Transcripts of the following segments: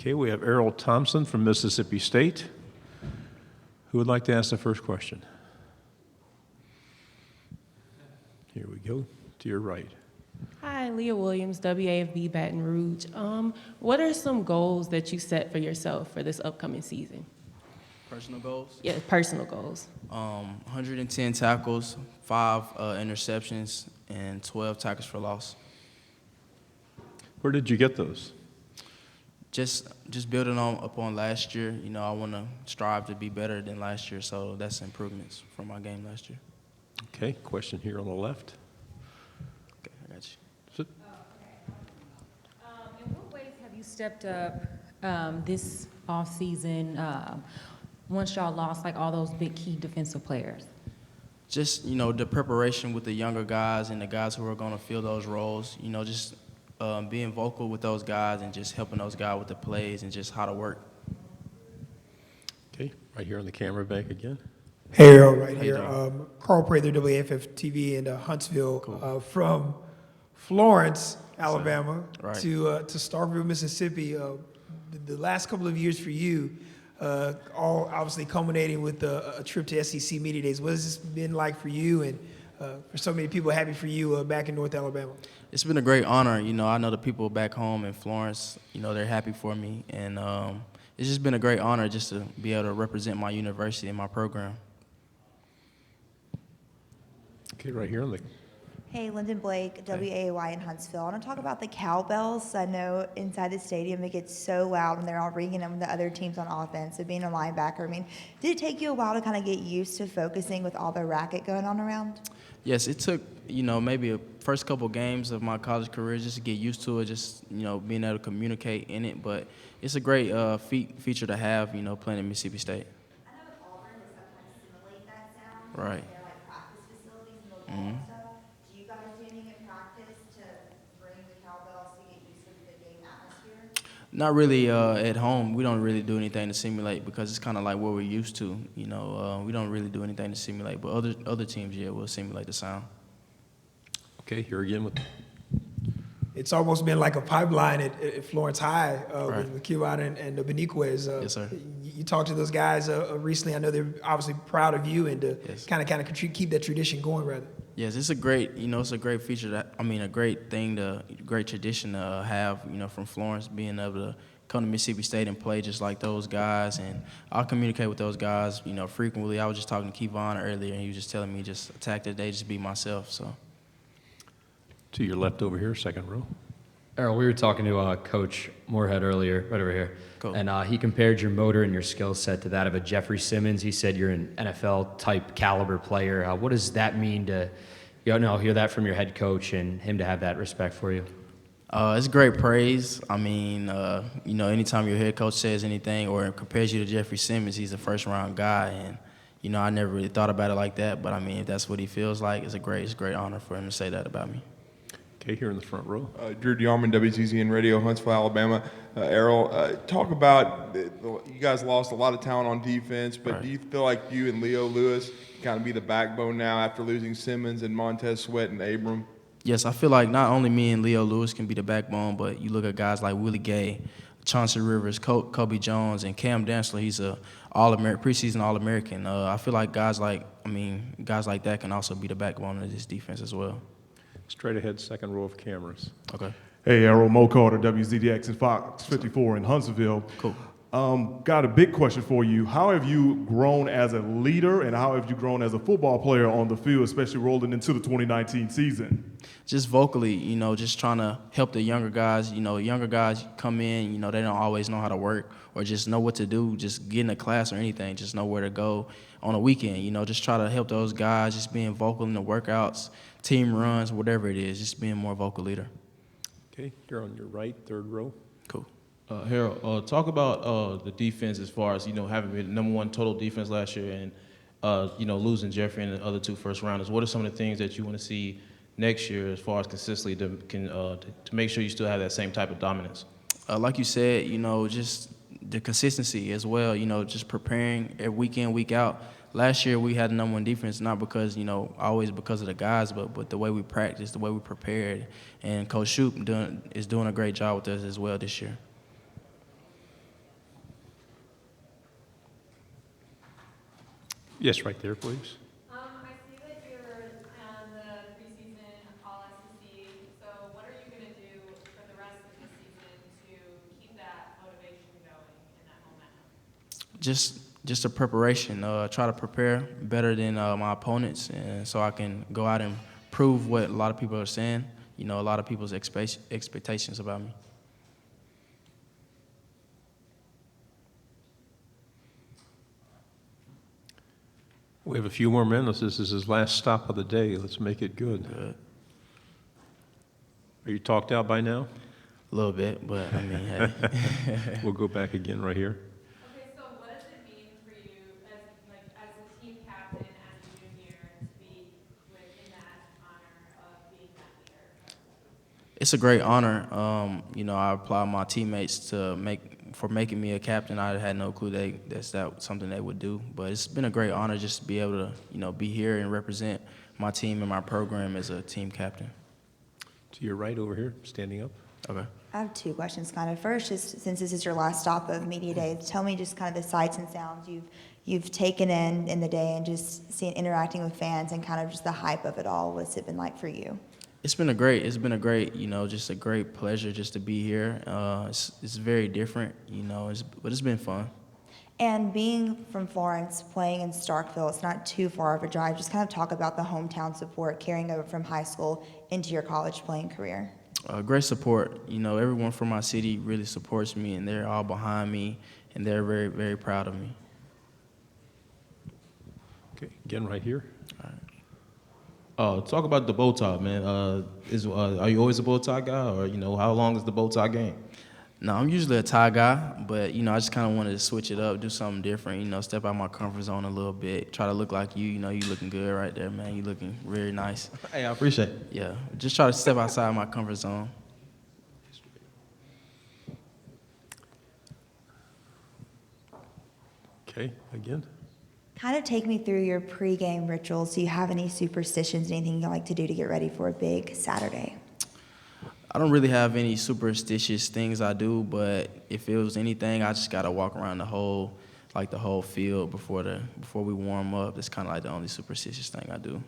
Okay, we have Erroll Thompson from Mississippi State. Who would like to ask the first question? Here we go, to your right. Hi, Leah Williams, WAFB Baton Rouge. What are some goals that you set for yourself for this upcoming season? Personal goals? Yeah, personal goals. 110 tackles, 5 interceptions, and 12 tackles for loss. Where did you get those? Just building upon last year. You know, I want to strive to be better than last year, so that's improvements from my game last year. Okay, question here on the left. Okay, I got you. Sit. In what ways have you stepped up this offseason once y'all lost like all those big key defensive players? Just, you know, the preparation with the younger guys and the guys who are going to fill those roles, you know, just being vocal with those guys and just helping those guys with the plays and just how to work. Okay, right here on the camera back again. Hey, Errol, right How you here. Carl Prather, WAFF TV in Huntsville, from Florence, Alabama, Right. to Starkville, Mississippi. The last couple of years for you, all obviously culminating with a trip to SEC Media Days. What has this been like for you and for so many people happy for you back in North Alabama? It's been a great honor. You know, I know the people back home in Florence, you know, they're happy for me. And it's just been a great honor just to be able to represent my university and my program. Okay, right here on the. Hey, Lyndon Blake, WAAY in Huntsville. I want to talk about the Cowbells. I know inside the stadium it gets so loud when they're all ringing them with the other teams on offense. So being a linebacker, I mean, did it take you a while to kind of get used to focusing with all the racket going on around? Yes, it took, you know, maybe a first couple games of my college career just to get used to it, just, you know, being able to communicate in it. But it's a great feature to have, you know, playing at Mississippi State. I know with Auburn, they sometimes simulate that sound. Right. They're like practice facilities and the wall and stuff. Do you guys do anything in practice to bring the Cowbells to get used to the game atmosphere? Not really at home. We don't really do anything to simulate because it's kind of like what we're used to. You know, we don't really do anything to simulate. But other teams, yeah, will simulate the sound. Okay, here again with. It's almost been like a pipeline at Florence High Right. with Kivon and Beniquez. Yes, sir. You talked to those guys recently. I know they're obviously proud of you and to Yes. kind of keep that tradition going, rather. Yes, it's a great, you know, it's a great feature a great thing great tradition to have, you know, from Florence, being able to come to Mississippi State and play just like those guys. And I'll communicate with those guys, you know, frequently. I was just talking to Kevon earlier, and he was just telling me just attack the day, just be myself, so. To your left over here, second row. Errol, we were talking to Coach Moorhead earlier, right over here, Cool. and he compared your motor and your skill set to that of a Jeffrey Simmons. He said you're an NFL-type caliber player. What does that mean to, hear that from your head coach and him to have that respect for you? It's great praise. I mean, you know, anytime your head coach says anything or compares you to Jeffrey Simmons, he's a first-round guy, and, you know, I never really thought about it like that, but, I mean, if that's what he feels like, it's a great honor for him to say that about me. Okay, here in the front row. Drew DeArmond, WTZN Radio, Huntsville, Alabama. Errol, talk about, you guys lost a lot of talent on defense, but Right. do you feel like you and Leo Lewis can kind of be the backbone now after losing Simmons and Montez Sweat and Abram? Yes, I feel like not only me and Leo Lewis can be the backbone, but you look at guys like Willie Gay, Chauncey Rivers, Kobe Jones, and Cam Dantzler. He's a preseason All-American. I feel like guys like that can also be the backbone of this defense as well. Straight ahead, second row of cameras. Okay. Hey, Errol, Mo Carter, WZDX and Fox 54 in Huntsville. Cool. Got a big question for you. How have you grown as a leader and how have you grown as a football player on the field, especially rolling into the 2019 season? Just vocally, you know, just trying to help the younger guys. You know, younger guys come in, you know, they don't always know how to work or just know what to do, just get in a class or anything, just know where to go on a weekend. You know, just try to help those guys, just being vocal in the workouts, team runs, whatever it is, just being more vocal leader. Okay, here on your right, third row. Cool. Harold, talk about the defense as far as, you know, having been the #1 total defense last year and, you know, losing Jeffrey and the other 2 first rounders. What are some of the things that you want to see next year as far as consistently to make sure you still have that same type of dominance? Like you said, you know, just the consistency as well, you know, just preparing week in, week out. Last year we had the #1 defense, not because, you know, always because of the guys, but the way we practiced, the way we prepared. And Coach Shoup is doing a great job with us as well this year. Yes, right there, please. I see that you're on the preseason All-SEC. So what are you going to do for the rest of the season to keep that motivation going and that momentum? Just a preparation. Try to prepare better than my opponents, and so I can go out and prove what a lot of people are saying. You know, a lot of people's expectations about me. We have a few more minutes. This is his last stop of the day. Let's make it good. Are you talked out by now? A little bit, but I mean, hey. We'll go back again right here. Okay, so what does it mean for you as a team captain, as a junior, to be within that honor of being that leader? It's a great honor. You know, I applaud my teammates for making me a captain. I had no clue that's something they would do, but it's been a great honor just to be able to, you know, be here and represent my team and my program as a team captain. To your right over here, standing up. Okay. I have two questions, kind of. First, just since this is your last stop of media day, tell me just kind of the sights and sounds you've taken in the day, and just interacting with fans and kind of just the hype of it all. What's it been like for you? It's been a great, you know, just a great pleasure just to be here. It's very different, you know, but it's been fun. And being from Florence, playing in Starkville, it's not too far of a drive. Just kind of talk about the hometown support carrying over from high school into your college playing career. Great support. You know, everyone from my city really supports me, and they're all behind me, and they're very, very proud of me. Okay, again right here. Talk about the bow tie, man. Are you always a bow tie guy, or you know, how long is the bow tie game? No, I'm usually a tie guy, but you know, I just kind of wanted to switch it up, do something different. You know, step out my comfort zone a little bit, try to look like you. You know, you looking good right there, man. You looking very nice. Hey, I appreciate it. Yeah, just try to step outside my comfort zone. Okay, again. Kind of take me through your pregame rituals. Do you have any superstitions, anything you like to do to get ready for a big Saturday? I don't really have any superstitious things I do, but if it was anything, I just gotta walk around the whole field before we warm up. That's kind of like the only superstitious thing I do.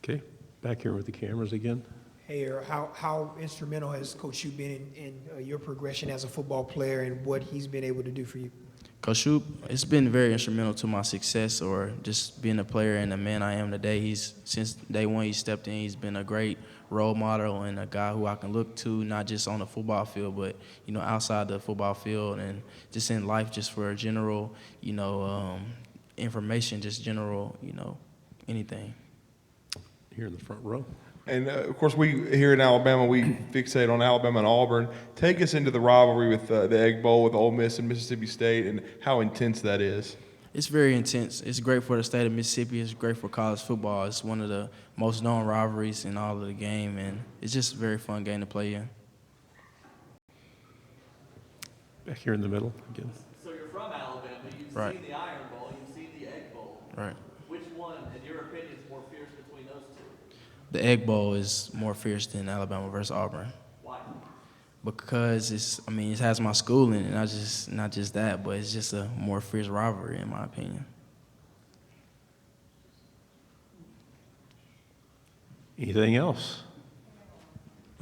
Okay, back here with the cameras again. Hey, Erroll, how instrumental has Coach Shoup been in your progression as a football player and what he's been able to do for you? Coach Shoup, it's been very instrumental to my success or just being a player and the man I am today. Since day one he stepped in, he's been a great role model and a guy who I can look to, not just on the football field, but, you know, outside the football field and just in life, just for general, you know, information, just general, you know, anything. Here in the front row. And, of course, we here in Alabama, we fixate on Alabama and Auburn. Take us into the rivalry with the Egg Bowl with Ole Miss and Mississippi State and how intense that is. It's very intense. It's great for the state of Mississippi. It's great for college football. It's one of the most known rivalries in all of the game, and it's just a very fun game to play in. Back here in the middle again. So you're from Alabama. You've Right. seen the Iron Bowl. You've seen the Egg Bowl. Right. Which one, in your opinion, is more fierce between those two? The Egg Bowl is more fierce than Alabama versus Auburn. Why? Because it has my schooling, and not just that, but it's just a more fierce rivalry in my opinion. Anything else?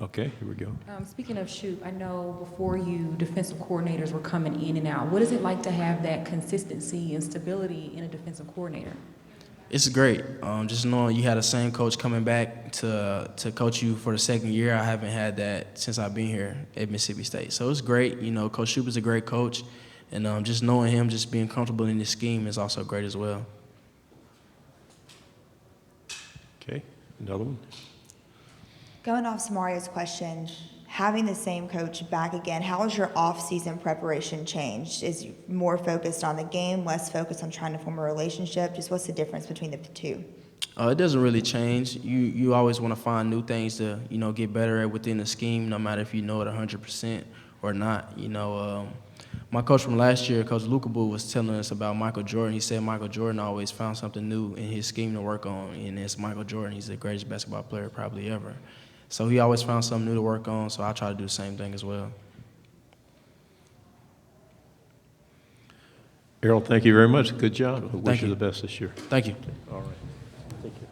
Okay, here we go. Speaking of Shoup, I know before you, defensive coordinators were coming in and out. What is it like to have that consistency and stability in a defensive coordinator? It's great. Just knowing you had the same coach coming back to coach you for the second year. I haven't had that since I've been here at Mississippi State. So it's great. You know, Coach Shoup is a great coach, and just knowing him, just being comfortable in this scheme is also great as well. Okay, another one. Going off Samario's question, having the same coach back again, how has your off-season preparation changed? Is you more focused on the game, less focused on trying to form a relationship? Just what's the difference between the two? It doesn't really change. You always want to find new things to, you know, get better at within the scheme, no matter if you know it 100% or not. You know, my coach from last year, Coach Lukabu, was telling us about Michael Jordan. He said Michael Jordan always found something new in his scheme to work on, and it's Michael Jordan. He's the greatest basketball player probably ever. So he always found something new to work on, so I try to do the same thing as well. Erroll, thank you very much. Good job. I wish Thank you you. the best this year. Thank you. All right. Thank you.